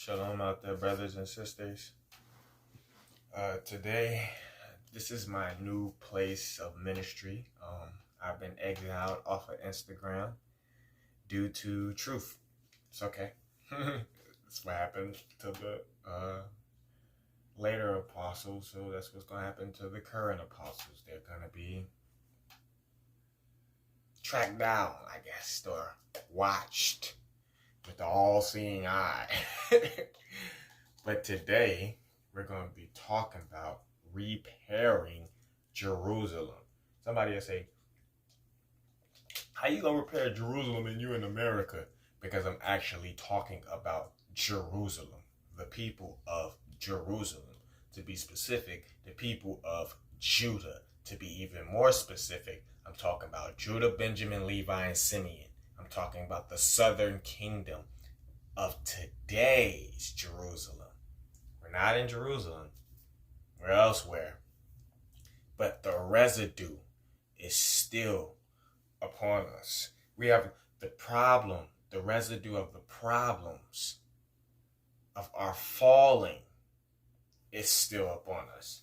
Shalom out there, brothers and sisters. Today, this is my new place of ministry. I've been exiled off of Instagram due to truth. It's okay. That's what happened to the later apostles, so that's what's going to happen to the current apostles. They're going to be tracked down, I guess, or watched with the all-seeing eye. But today, we're going to be talking about repairing Jerusalem. Somebody will say, how you going to repair Jerusalem and you in America? Because I'm actually talking about Jerusalem, the people of Jerusalem. To be specific, the people of Judah. To be even more specific, I'm talking about Judah, Benjamin, Levi, and Simeon. I'm talking about the southern kingdom of today's Jerusalem. We're not in Jerusalem. We're elsewhere. But the residue is still upon us. We have the problem, the residue of the problems of our falling is still upon us.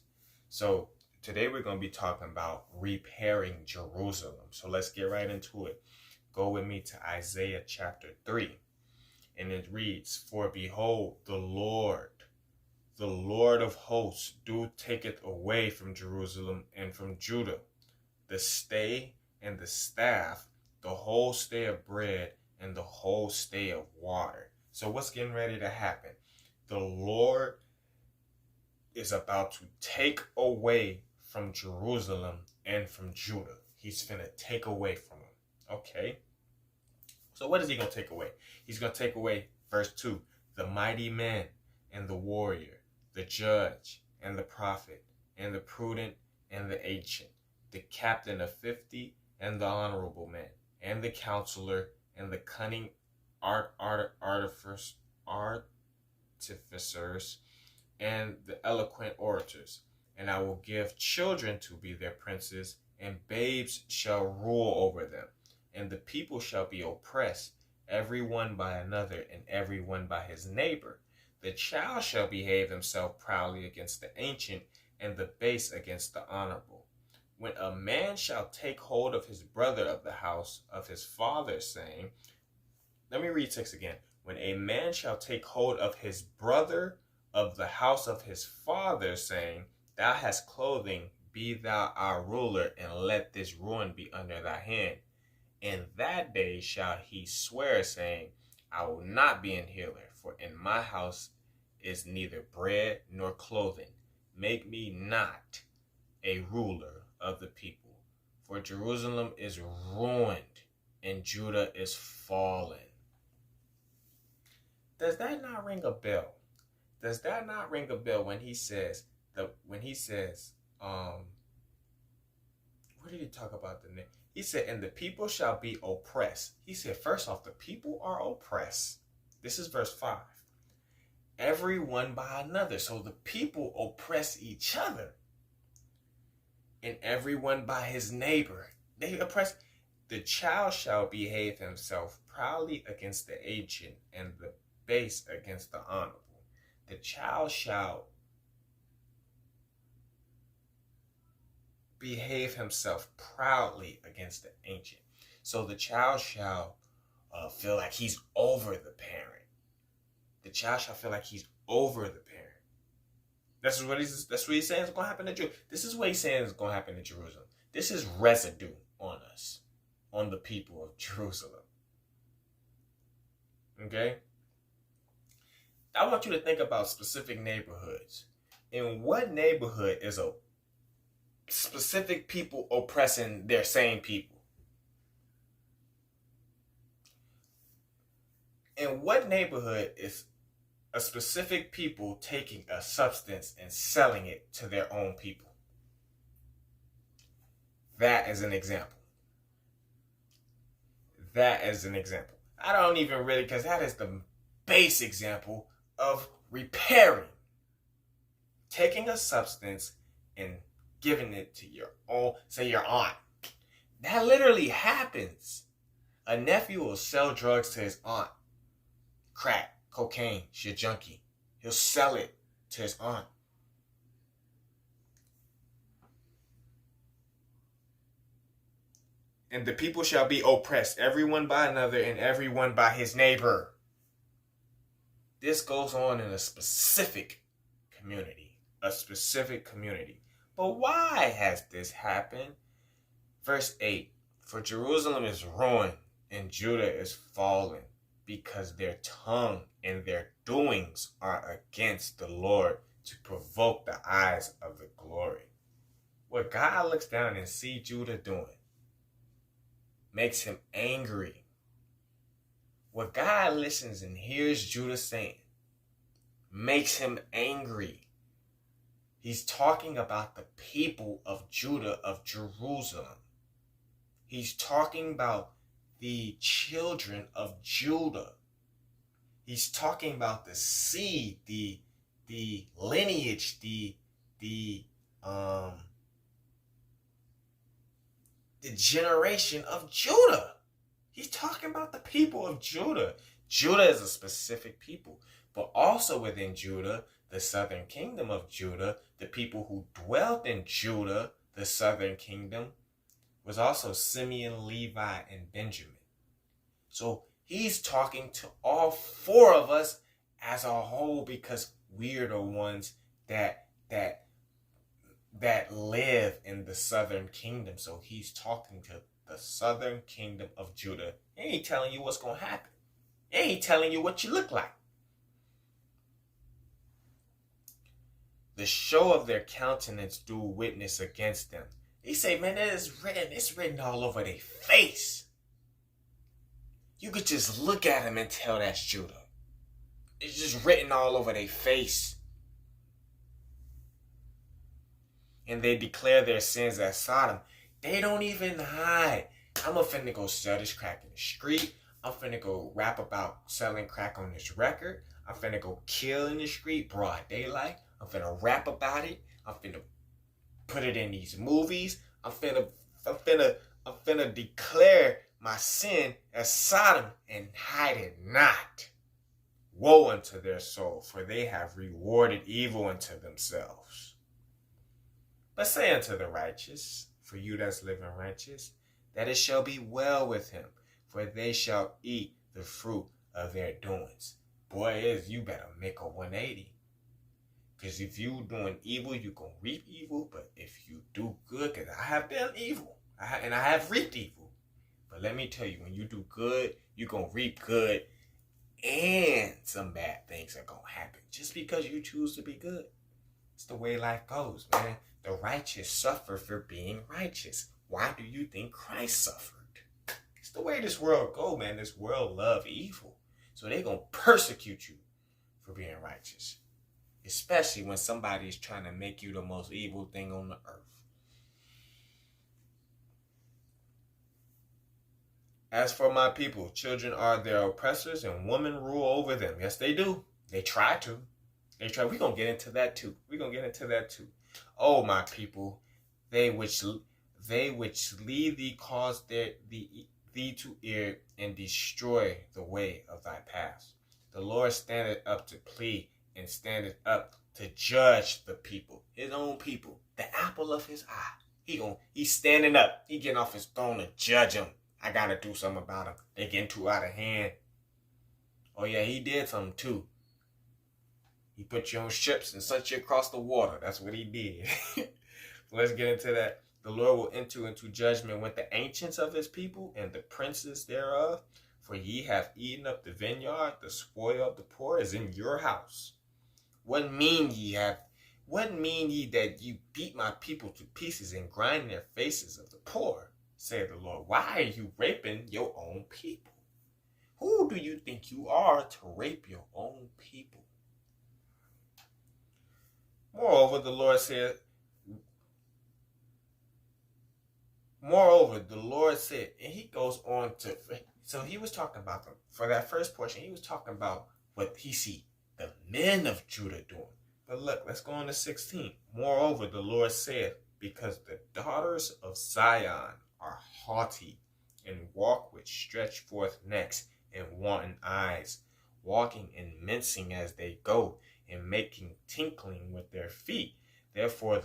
So today we're going to be talking about repairing Jerusalem. So let's get right into it. Go with me to Isaiah chapter 3. And it reads, For behold, the Lord of hosts, do taketh away from Jerusalem and from Judah the stay and the staff, the whole stay of bread and the whole stay of water. So what's getting ready to happen? The Lord is about to take away from Jerusalem and from Judah. He's finna take away from them. Okay. So what is he going to take away? He's going to take away, verse 2, the mighty man and the warrior, the judge and the prophet and the prudent and the ancient, the captain of 50 and the honorable man, and the counselor and the cunning artificers and the eloquent orators. And I will give children to be their princes, and babes shall rule over them. And the people shall be oppressed, every one by another, and every one by his neighbor. The child shall behave himself proudly against the ancient, and the base against the honorable. When a man shall take hold of his brother of the house of his father, saying, let me read text again. When a man shall take hold of his brother of the house of his father, saying, Thou hast clothing, be thou our ruler, and let this ruin be under thy hand. In that day shall he swear, saying, I will not be an healer, for in my house is neither bread nor clothing. Make me not a ruler of the people. For Jerusalem is ruined, and Judah is fallen. Does that not ring a bell? Does that not ring a bell when he says, what did he talk about the name? He said, and the people shall be oppressed. He said, first off, the people are oppressed. This is verse 5. Every one by another. So the people oppress each other. And everyone by his neighbor. They oppress. The child shall behave himself proudly against the ancient, and the base against the honorable. The child shall behave himself proudly against the ancient. So the child shall feel like he's over the parent. The child shall feel like he's over the parent. That's what he's saying is going to happen to Jerusalem. This is what he's saying is going to happen to Jerusalem. This is residue on us, on the people of Jerusalem. Okay? I want you to think about specific neighborhoods. In what neighborhood is a specific people oppressing their same people? In what neighborhood is a specific people taking a substance and selling it to their own people? That is an example. That is an example. I don't even really, because that is the base example of repairing. Taking a substance and giving it to your own, say your aunt. That literally happens. A nephew will sell drugs to his aunt. Crack, cocaine. She a junkie. He'll sell it to his aunt. And the people shall be oppressed, everyone by another, and everyone by his neighbor. This goes on in a specific community. A specific community. But why has this happened? Verse 8. For Jerusalem is ruined, and Judah is fallen, because their tongue and their doings are against the Lord, to provoke the eyes of the glory. What God looks down and sees Judah doing makes him angry. What God listens and hears Judah saying makes him angry. He's talking about the people of Judah, of Jerusalem. He's talking about the children of Judah. He's talking about the seed, the lineage, the generation of Judah. He's talking about the people of Judah. Judah is a specific people, but also within Judah, the southern kingdom of Judah, the people who dwelt in Judah, the southern kingdom, was also Simeon, Levi, and Benjamin. So he's talking to all four of us as a whole, because we're the ones that live in the southern kingdom. So he's talking to the southern kingdom of Judah. He ain't telling you what's going to happen. He ain't telling you what you look like. The show of their countenance do witness against them. He say, man, it's written all over their face. You could just look at them and tell that's Judah. It's just written all over their face. And they declare their sins as Sodom. They don't even hide. I'm finna go sell this crack in the street. I'm finna go rap about selling crack on this record. I'm finna go kill in the street, broad daylight. I'm finna rap about it. I'm finna put it in these movies. I'm finna declare my sin as Sodom and hide it not. Woe unto their soul, for they have rewarded evil unto themselves. But say unto the righteous, for you that's living righteous, that it shall be well with him, for they shall eat the fruit of their doings. Boy, you better make a 180. Because if you doing evil, you going to reap evil. But if you do good, because I have done evil, and I have reaped evil. But let me tell you, when you do good, you're going to reap good, and some bad things are going to happen. Just because you choose to be good. It's the way life goes, man. The righteous suffer for being righteous. Why do you think Christ suffered? It's the way this world go, man. This world love evil. So they're going to persecute you for being righteous. Especially when somebody's trying to make you the most evil thing on the earth. As for my people, children are their oppressors and women rule over them. Yes, they do. They try to. We're going to get into that too. Oh, my people, they which lead thee cause thee to err and destroy the way of thy paths. The Lord standeth up to plead and standeth up to judge the people, his own people, the apple of his eye. He's standing up. He getting off his throne to judge them. I got to do something about them. They getting too out of hand. Oh, yeah, he did something too. He put you on ships and sent you across the water. That's what he did. Let's get into that. The Lord will enter into judgment with the ancients of his people and the princes thereof. For ye have eaten up the vineyard, the spoil of the poor is in your house. What mean ye that you beat my people to pieces and grind their faces of the poor, saith the Lord? Why are you raping your own people? Who do you think you are to rape your own people? Moreover, the Lord said, and he goes on to, so he was talking about them. For that first portion, he was talking about what he see the men of Judah doing. But look, let's go on to 16. Moreover, the Lord said, because the daughters of Zion are haughty and walk with stretched forth necks and wanton eyes. walking and mincing as they go, and making tinkling with their feet. Therefore,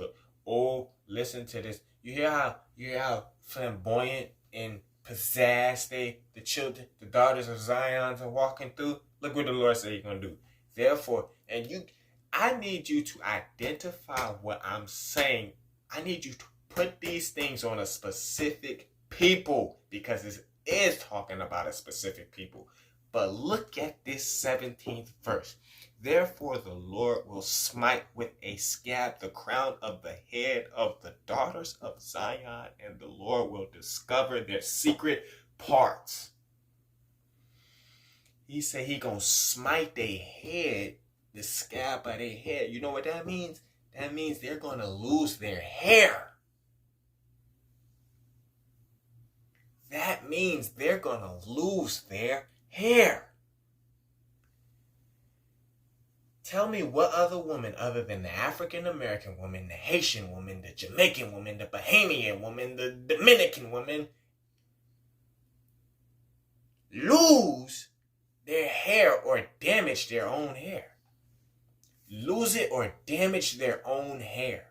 listen to this. You hear how flamboyant and pizzazz the daughters of Zion are walking through? Look what the Lord said He's gonna do. Therefore, I need you to identify what I'm saying. I need you to put these things on a specific people, because this is talking about a specific people. But look at this 17th verse. Therefore the Lord will smite with a scab the crown of the head of the daughters of Zion, and the Lord will discover their secret parts. He said He gonna smite their head, the scab of their head. You know what that means? That means they're gonna lose their hair. That means they're gonna lose their hair. Tell me what other woman other than the African American woman, the Haitian woman, the Jamaican woman, the Bahamian woman, the Dominican woman lose their hair or damage their own hair. Lose it or damage their own hair.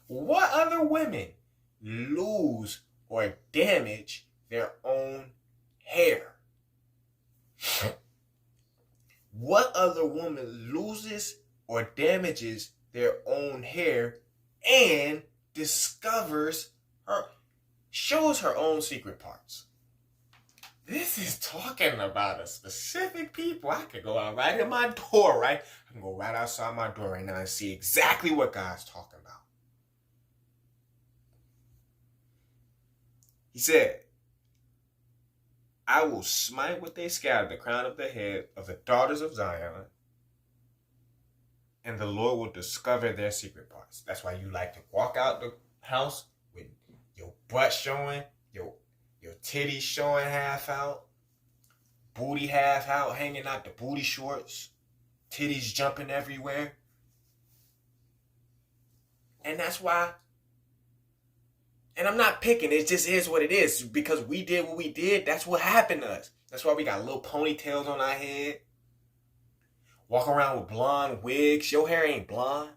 What other women lose or damage their own hair? What other woman loses or damages their own hair and shows her own secret parts? This is talking about a specific people. I could go out right in my door, right? I can go right outside my door right now and see exactly what God's talking about. He said, I will smite with a scab the crown of the head of the daughters of Zion, and the Lord will discover their secret parts. That's why you like to walk out the house with your butt showing, your titties showing half out, booty half out, hanging out the booty shorts, titties jumping everywhere. And that's why, and I'm not picking, it just is what it is. Because we did what we did, that's what happened to us. That's why we got little ponytails on our head. Walk around with blonde wigs. Your hair ain't blonde.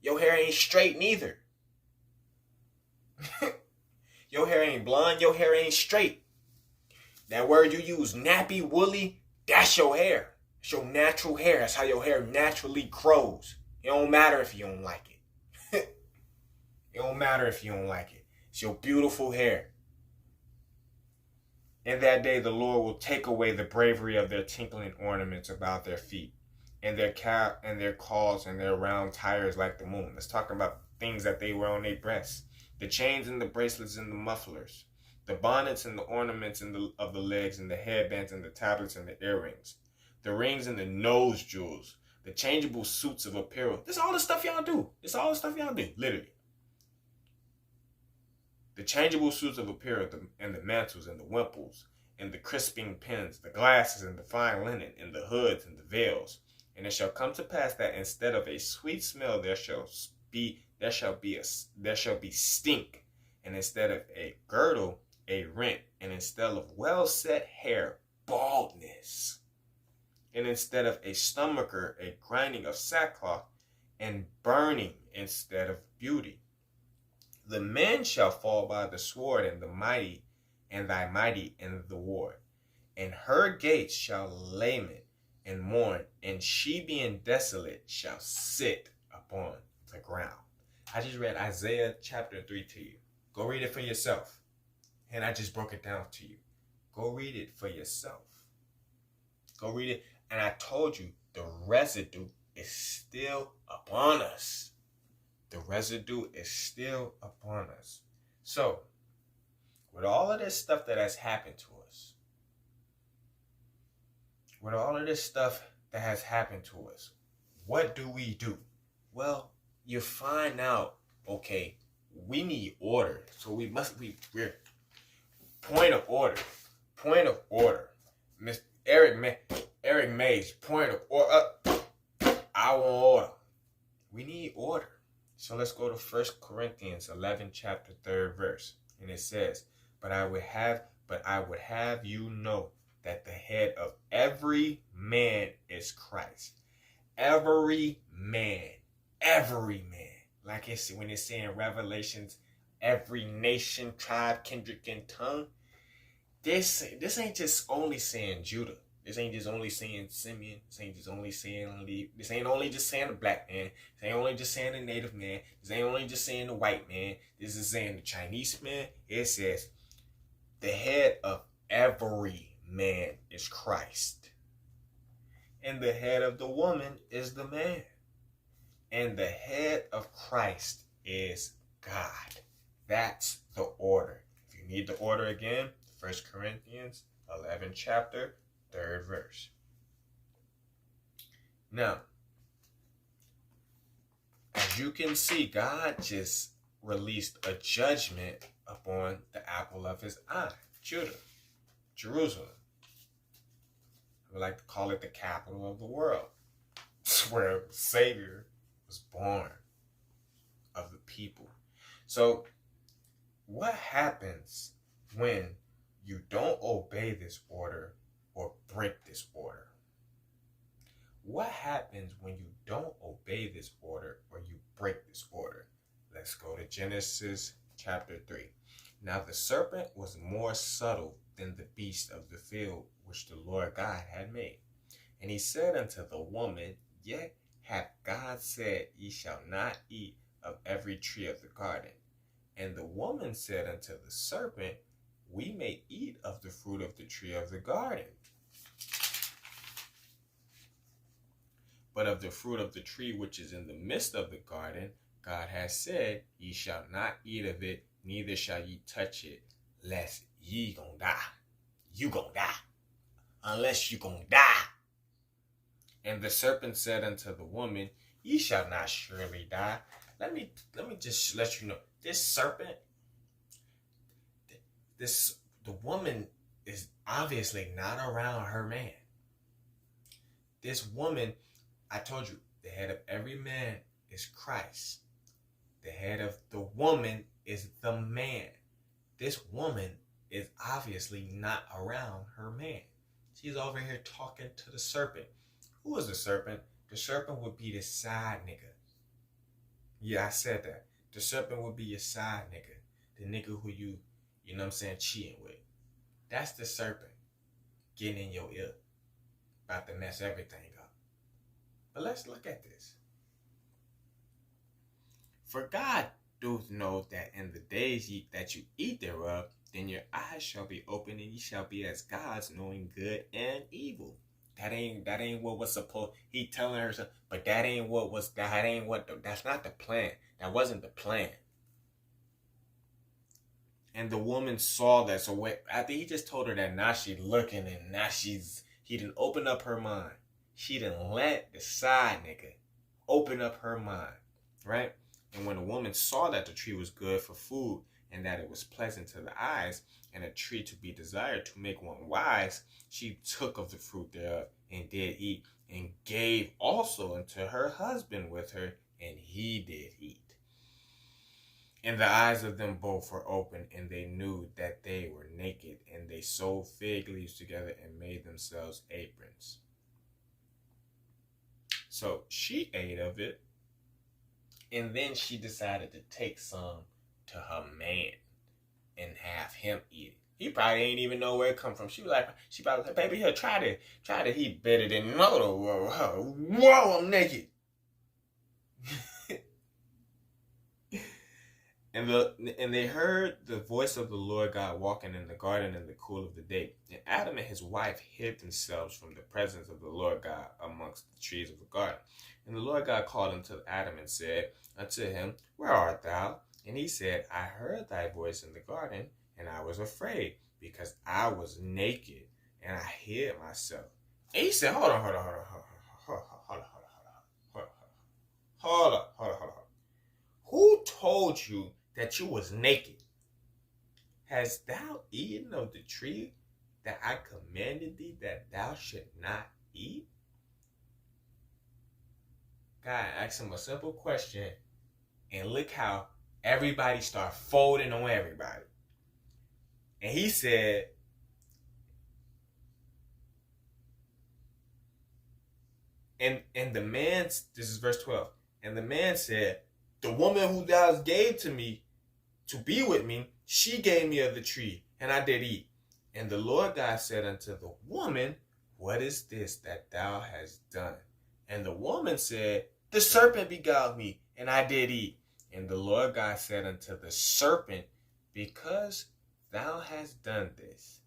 Your hair ain't straight neither. Your hair ain't blonde, your hair ain't straight. That word you use, nappy, woolly, that's your hair. It's your natural hair. That's how your hair naturally grows. It don't matter if you don't like it. It don't matter if you don't like it. It's your beautiful hair. In that day, the Lord will take away the bravery of their tinkling ornaments about their feet, and their cap and their calls and their round tires like the moon. Let's talk about things that they wear on their breasts. The chains and the bracelets and the mufflers, the bonnets and the ornaments of the legs, and the headbands and the tablets and the earrings, the rings and the nose jewels, the changeable suits of apparel. This is all the stuff y'all do. It's all the stuff y'all do, literally. The changeable suits of apparel, and the mantles and the wimples, and the crisping pins, the glasses and the fine linen, and the hoods and the veils. And it shall come to pass that instead of a sweet smell there shall be stink, and instead of a girdle, a rent, and instead of well set hair, baldness, and instead of a stomacher, a grinding of sackcloth, and burning instead of beauty. The men shall fall by the sword, and thy mighty in the war, and her gates shall lament and mourn, and she being desolate shall sit upon the ground. I just read Isaiah chapter 3 to you. Go read it for yourself. And I just broke it down to you. Go read it for yourself. Go read it. And I told you the residue is still upon us. The residue is still upon us. So, with all of this stuff that has happened to us, what do we do? Well, you find out, okay, we need order. So we're point of order. Mr. Eric Mays, point of order. I want order. We need order. So let's go to 1 Corinthians 11, chapter 3rd verse. And it says, but But I would have you know that the head of every man is Christ. Every man. Every man. Like it's when it's saying Revelations, every nation, tribe, kindred, and tongue. This ain't just only saying Judah. This ain't just only saying Simeon. This ain't just only saying Levi. This ain't only just saying the black man. This ain't only just saying the native man. This ain't only just saying the white man. This is saying the Chinese man. It says the head of every man is Christ. And the head of the woman is the man. And the head of Christ is God. That's the order. If you need the order again, 1 Corinthians 11 chapter, 3rd verse. Now, as you can see, God just released a judgment upon the apple of his eye, Judah, Jerusalem. We like to call it the capital of the world. It's where the Savior was born of the people. So, what happens when you don't obey this order or break this order? What happens when you don't obey this order or you break this order? Let's go to Genesis chapter 3. Now the serpent was more subtle than the beast of the field which the Lord God had made. And he said unto the woman, Yet hath God said, Ye shall not eat of every tree of the garden. And the woman said unto the serpent, We may eat of the fruit of the tree of the garden. But of the fruit of the tree which is in the midst of the garden, God has said, Ye shall not eat of it, neither shall ye touch it, lest ye gon' die. You gon' die. Unless you gon' die. And the serpent said unto the woman, Ye shall not surely die. Let me just let you know, this serpent, the woman is obviously not around her man. This woman, I told you, the head of every man is Christ. The head of the woman is the man. This woman is obviously not around her man. She's over here talking to the serpent. Who is the serpent? The serpent would be the side nigga. Yeah, I said that. The serpent would be your side nigga. The nigga who you know what I'm saying, cheating with. That's the serpent getting in your ear. About to mess everything up. But let's look at this. For God doth know that in the days that you eat thereof, then your eyes shall be open, and ye shall be as gods, knowing good and evil. That ain't what was supposed. He telling her, but that's not the plan. That wasn't the plan. And the woman saw that. So after he just told her that, now she's looking, and now he didn't open up her mind. She didn't let the side nigga open up her mind, right? And when the woman saw that the tree was good for food, and that it was pleasant to the eyes, and a tree to be desired to make one wise, she took of the fruit thereof, and did eat, and gave also unto her husband with her, and he did eat. And the eyes of them both were open, and they knew that they were naked, and they sewed fig leaves together and made themselves aprons. So she ate of it, and then she decided to take some to her man and have him eat it. He probably ain't even know where it come from. She probably like, baby, here, try to. He better than no. Whoa, I'm naked. And they heard the voice of the Lord God walking in the garden in the cool of the day. And Adam and his wife hid themselves from the presence of the Lord God amongst the trees of the garden. And the Lord God called unto Adam and said unto him, Where art thou? And he said, I heard thy voice in the garden, and I was afraid, because I was naked, and I hid myself. And he said, Hold on. Who told you that you was naked? Hast thou eaten of the tree that I commanded thee that thou should not eat? God asked him a simple question, and look how everybody started folding on everybody. And he said, And the man, this is verse 12. And the man said, the woman who thou gave to me to be with me, she gave me of the tree, and I did eat. And the Lord God said unto the woman, what is this that thou hast done? And the woman said, the serpent beguiled me, and I did eat. And the Lord God said unto the serpent, because thou hast done this,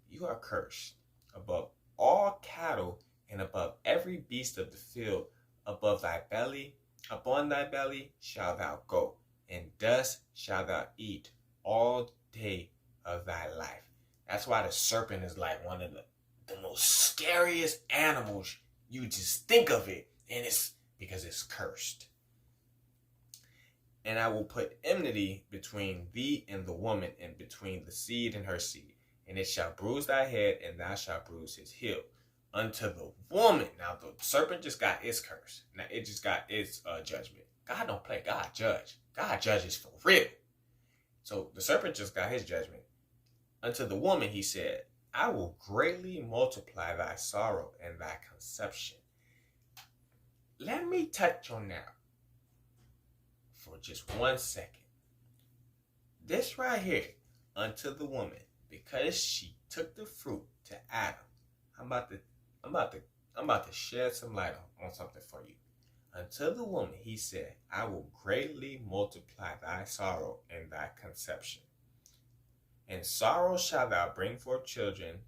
you are cursed above all cattle and above every beast of the field. Above thy belly, upon thy belly shalt thou go, and dust shalt thou eat all day of thy life. That's why the serpent is like one of the most scariest animals. You just think of it, and it's because it's cursed. And I will put enmity between thee and the woman, and between the seed and her seed. And it shall bruise thy head, and thou shalt bruise his heel. Unto the woman. Now the serpent just got its curse. Now it just got its judgment. God don't play. God judge. God judges for real. So the serpent just got his judgment. Unto the woman he said, I will greatly multiply thy sorrow and thy conception. Let me touch on that for just 1 second. This right here, unto the woman, because she took the fruit to Adam. I'm about to shed some light on something for you. Unto the woman he said, I will greatly multiply thy sorrow and thy conception. And sorrow shalt thou bring forth children,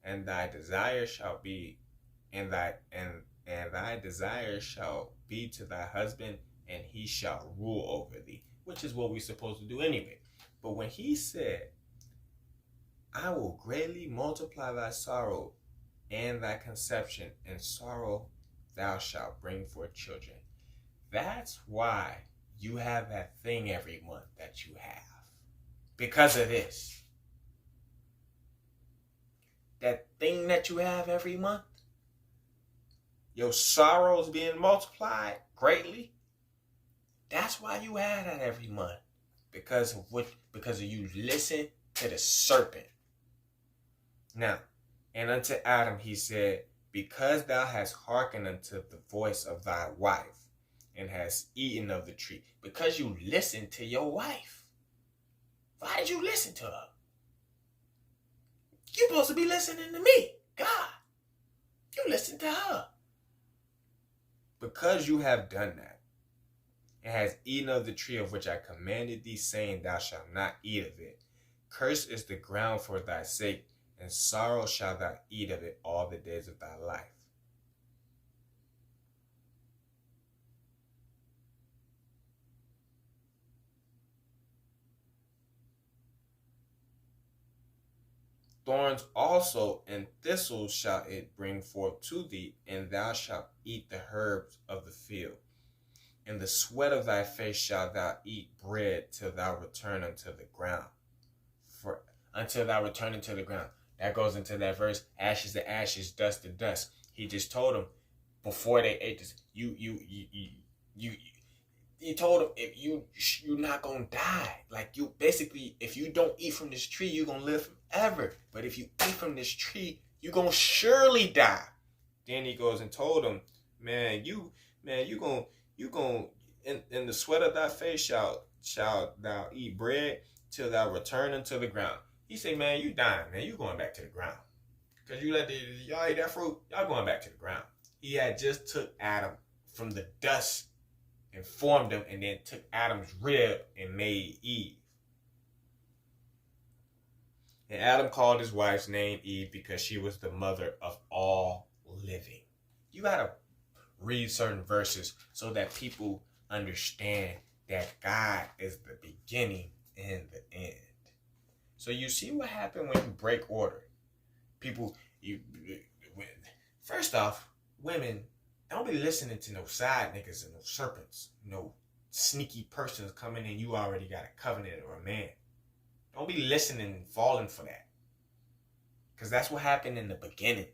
and thy desire shall be, and thy desire shall be to thy husband, and he shall rule over thee. Which is what we're supposed to do anyway. But when he said, I will greatly multiply thy sorrow and thy conception, and sorrow thou shalt bring forth children. That's why you have that thing every month that you have. Because of this. That thing that you have every month, your sorrows being multiplied greatly. That's why you have that every month. Because of you listen to the serpent. Now, and unto Adam he said, because thou hast hearkened unto the voice of thy wife, and hast eaten of the tree. Because you listened to your wife. Why did you listen to her? You're supposed to be listening to me, God. You listen to her. Because you have done that, and has eaten of the tree of which I commanded thee, saying, thou shalt not eat of it. Cursed is the ground for thy sake, and sorrow shalt thou eat of it all the days of thy life. Thorns also and thistles shall it bring forth to thee, and thou shalt eat the herbs of the field. In the sweat of thy face shalt thou eat bread till thou return unto the ground. Until thou return into the ground. That goes into that verse, ashes to ashes, dust to dust. He just told them before they ate this, he told them, if you're not gonna die. Like, you basically, if you don't eat from this tree, you're gonna live forever. But if you eat from this tree, you're gonna surely die. Then he goes and told them, you gonna in the sweat of thy face shalt thou eat bread till thou return unto the ground. He said, man, you dying, man. You going back to the ground. Because you y'all eat that fruit, y'all going back to the ground. He had just took Adam from the dust and formed him, and then took Adam's rib and made Eve. And Adam called his wife's name Eve because she was the mother of all living. You got to read certain verses so that people understand that God is the beginning and the end. So you see what happened when you break order. First off, women, don't be listening to no side niggas and no serpents. No sneaky persons coming in. You already got a covenant or a man. Don't be listening and falling for that. Because that's what happened in the beginning.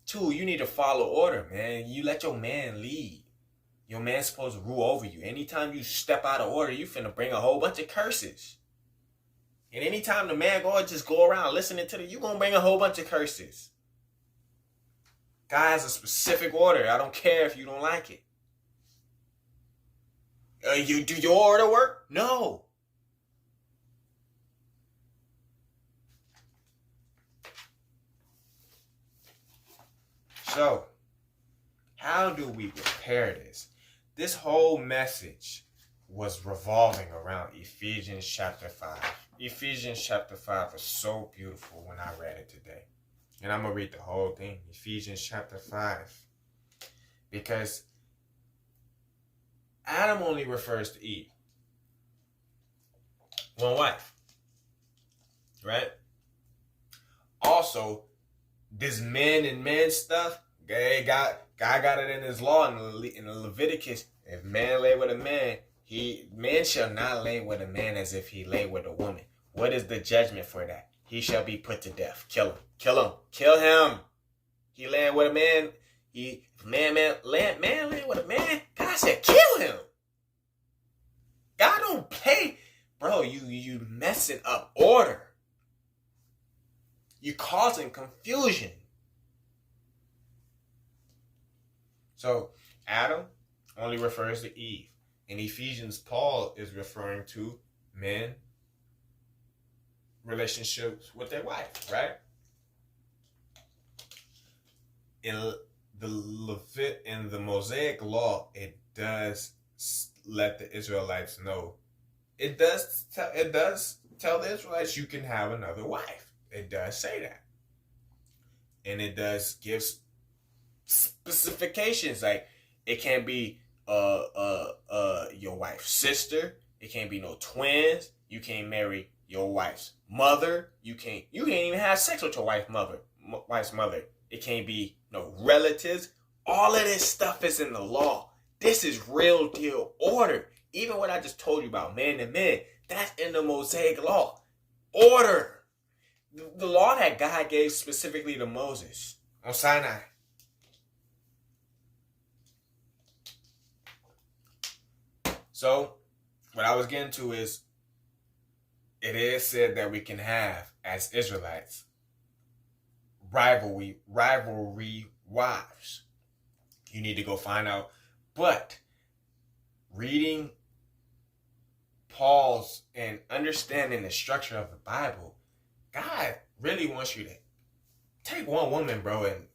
2, you need to follow order, man. You let your man lead. Your man's supposed to rule over you. Anytime you step out of order, you finna bring a whole bunch of curses. And anytime the man just go around listening to you gonna bring a whole bunch of curses. God has a specific order. I don't care if you don't like it. You do your order work? No. So, how do we repair this? This whole message was revolving around Ephesians chapter 5. Ephesians chapter 5 was so beautiful when I read it today. And I'm going to read the whole thing. Ephesians chapter 5. Because Adam only refers to Eve. One wife. Right? Also, this men and men stuff, God got it in his law in the Leviticus. If man lay with a man, man shall not lay with a man as if he lay with a woman. What is the judgment for that? He shall be put to death. Kill him. Kill him. Kill him. He laying with a man. Man laying with a man. God said, kill him. God don't play, bro. You messing up order. You causing confusion. So Adam only refers to Eve. In Ephesians, Paul is referring to men relationships with their wife, right? In the Mosaic law, it does let the Israelites know. It does tell the Israelites you can have another wife. It does say that. And it does give specifications, like it can't be your wife's sister. It can't be no twins. You can't marry your wife's mother. You can't even have sex with your wife's mother. It can't be no relatives. All of this stuff is in the law. This is real deal order. Even what I just told you about man to man, that's in the Mosaic law. Order. The law that God gave specifically to Moses on Sinai. So, what I was getting to is, it is said that we can have, as Israelites, rivalry wives. You need to go find out. But reading Paul's and understanding the structure of the Bible, God really wants you to take one woman, bro, and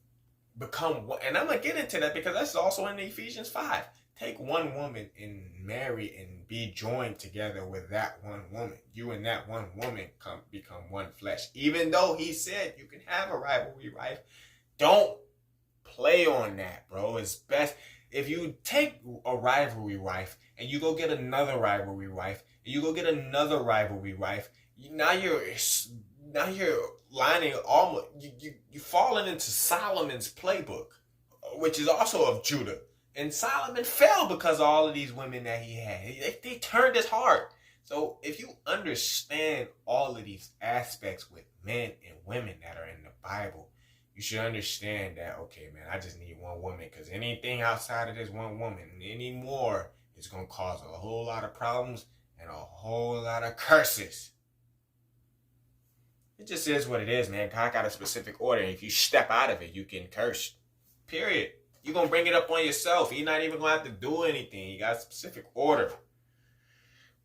become one. And I'm going to get into that because that's also in Ephesians 5. Take one woman and marry and be joined together with that one woman. You and that one woman become one flesh. Even though he said you can have a rivalry wife, don't play on that, bro. It's best if you take a rivalry wife and you go get another rivalry wife, and you go get another rivalry wife. Now you're lining almost. You falling into Solomon's playbook, which is also of Judah. And Solomon fell because of all of these women that he had. They turned his heart. So if you understand all of these aspects with men and women that are in the Bible, you should understand that, okay, man, I just need one woman, because anything outside of this one woman anymore is going to cause a whole lot of problems and a whole lot of curses. It just is what it is, man. God got a specific order. And if you step out of it, you can curse. Period. You're going to bring it up on yourself. You're not even going to have to do anything. You got a specific order.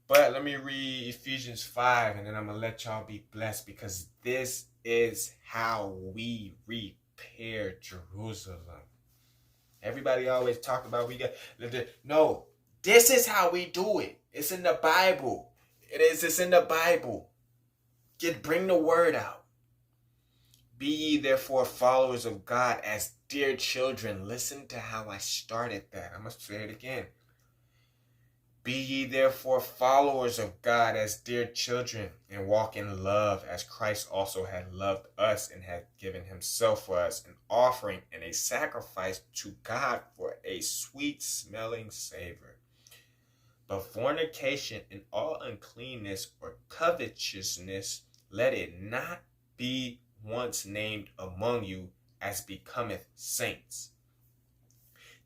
But let me read Ephesians 5, and then I'm going to let y'all be blessed, because this is how we repair Jerusalem. Everybody always talk about no, this is how we do it. It's in the Bible. It's in the Bible. Bring the word out. Be ye therefore followers of God as dear children. Listen to how I started that. I must say it again. Be ye therefore followers of God as dear children, and walk in love as Christ also had loved us and had given himself for us, an offering and a sacrifice to God for a sweet smelling savor. But fornication and all uncleanness or covetousness, let it not be once named among you, as becometh saints.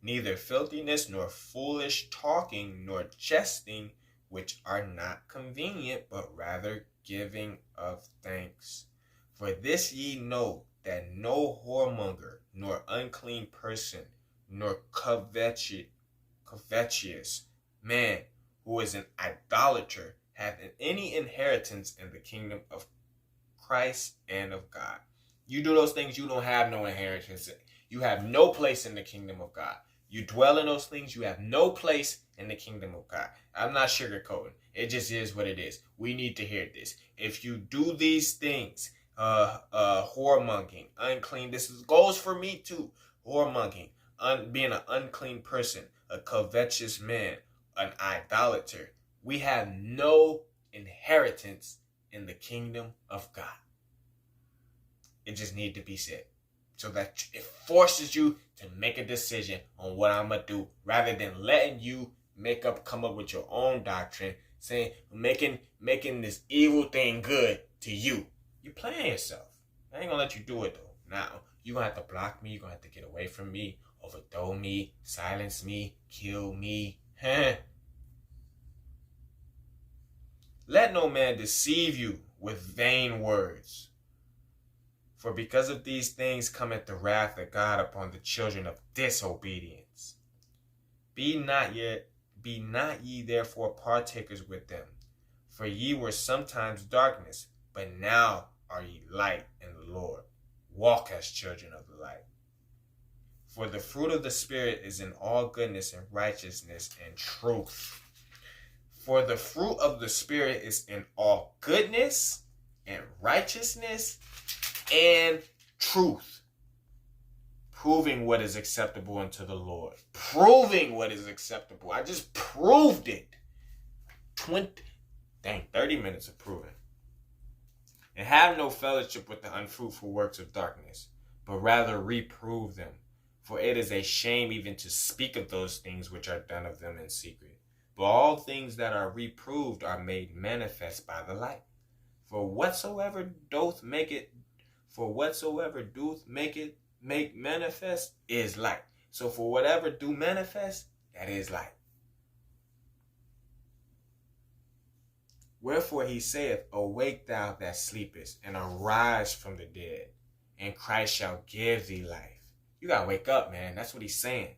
Neither filthiness, nor foolish talking, nor jesting, which are not convenient, but rather giving of thanks. For this ye know, that no whoremonger, nor unclean person, nor covetous man who is an idolater have any inheritance in the kingdom of Christ and of God. You do those things, you don't have no inheritance. You have no place in the kingdom of God. You dwell in those things, you have no place in the kingdom of God. I'm not sugarcoating. It just is what it is. We need to hear this. If you do these things, whoremongering, unclean, goes for me too. Whoremongering, being an unclean person, a covetous man, an idolater. We have no inheritance in the kingdom of God. It just needs to be said. So that it forces you to make a decision on what I'm going to do, rather than letting you come up with your own doctrine, saying, making this evil thing good to you. You're playing yourself. I ain't going to let you do it, though. Now, you're going to have to block me. You're going to have to get away from me, overthrow me, silence me, kill me. Let no man deceive you with vain words. For because of these things cometh the wrath of God upon the children of disobedience. Be not ye therefore partakers with them. For ye were sometimes darkness, but now are ye light in the Lord. Walk as children of the light. For the fruit of the Spirit is in all goodness and righteousness and truth. For the fruit of the Spirit is in all goodness and righteousness and truth, proving what is acceptable unto the Lord. Proving what is acceptable. I just proved it. 30 minutes of proving. And have no fellowship with the unfruitful works of darkness, but rather reprove them. For it is a shame even to speak of those things which are done of them in secret. But all things that are reproved are made manifest by the light. For whatsoever doth make manifest is light. So for whatever do manifest, that is light. Wherefore he saith, awake thou that sleepest, and arise from the dead, and Christ shall give thee life. You gotta wake up, man. That's what he's saying.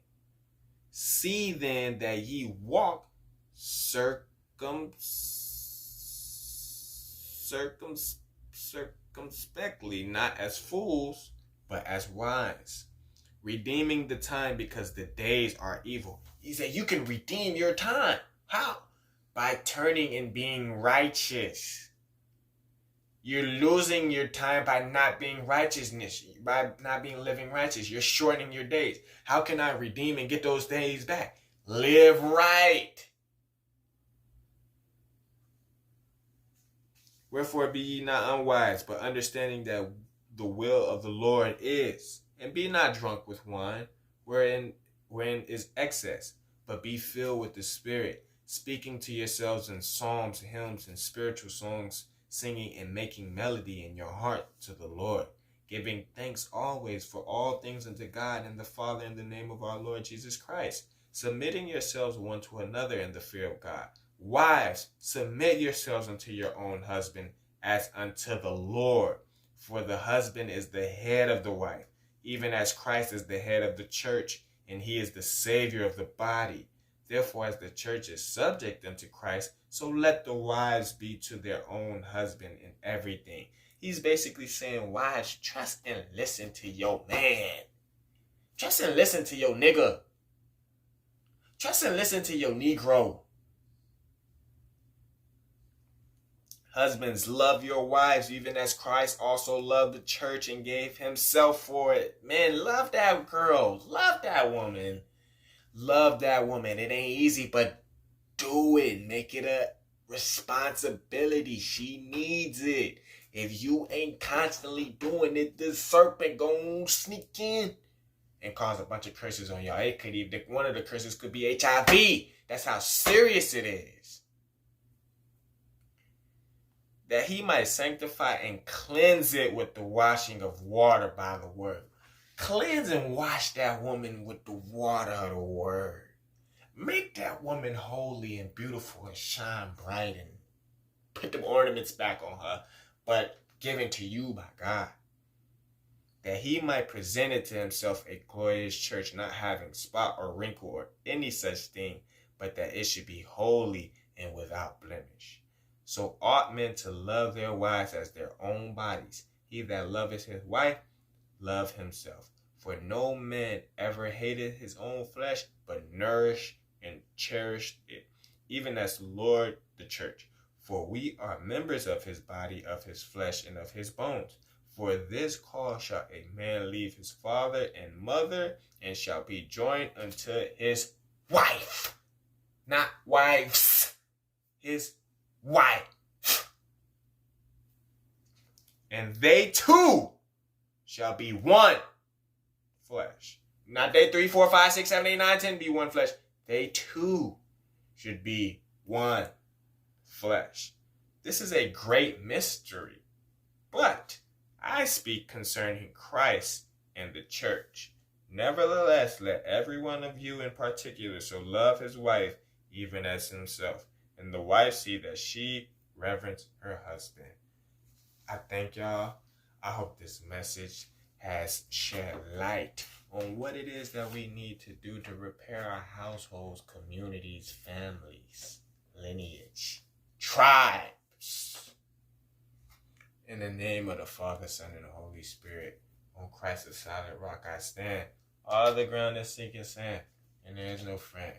See then that ye walk circumspectly, not as fools, but as wise, redeeming the time, because the days are evil. He said you can redeem your time. How? By turning and being righteous. You're losing your time by not being living righteous. You're shortening your days. How can I redeem and get those days back? Live right. Wherefore be ye not unwise, but understanding that the will of the Lord is. And be not drunk with wine, wherein is excess, but be filled with the Spirit, speaking to yourselves in psalms, hymns, and spiritual songs, singing and making melody in your heart to the Lord, giving thanks always for all things unto God and the Father in the name of our Lord Jesus Christ, submitting yourselves one to another in the fear of God. Wives, submit yourselves unto your own husband as unto the Lord. For the husband is the head of the wife, even as Christ is the head of the church, and he is the Savior of the body. Therefore, as the church is subject unto Christ, so let the wives be to their own husband in everything. He's basically saying, wives, trust and listen to your man. Trust and listen to your nigga. Trust and listen to your Negro. Husbands, love your wives, even as Christ also loved the church and gave himself for it. Man, love that girl. Love that woman. Love that woman. It ain't easy, but do it. Make it a responsibility. She needs it. If you ain't constantly doing it, the serpent gonna sneak in and cause a bunch of curses on y'all. It could even, one of the curses could be HIV. That's how serious it is. That he might sanctify and cleanse it with the washing of water by the word. Cleanse and wash that woman with the water of the word. Make that woman holy and beautiful and shine bright and put them ornaments back on her, but given to you by God. that he might present it to himself a glorious church, not having spot or wrinkle or any such thing, but that it should be holy and without blemish. So ought men to love their wives as their own bodies. He that loveth his wife, love himself. For no man ever hated his own flesh, but nourished and cherished it, even as the Lord the church. For we are members of his body, of his flesh, and of his bones. For this cause shall a man leave his father and mother, and shall be joined unto his wife. Not wives. His wife. And they two shall be one flesh. Not they 3, 4, 5, 6, 7, 8, 9, 10 be one flesh. They two should be one flesh. This is a great mystery. But I speak concerning Christ and the church. Nevertheless, let every one of you in particular so love his wife even as himself, and the wife see that she reverence her husband. I thank y'all. I hope this message has shed light on what it is that we need to do to repair our households, communities, families, lineage, tribes. In the name of the Father, Son, and the Holy Spirit, on Christ the solid rock I stand. All the ground is sinking sand, and there is no friend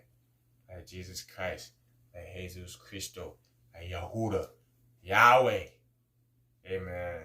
like Jesus Christ, like Jesus Christo, like Yahuda, Yahweh. Amen.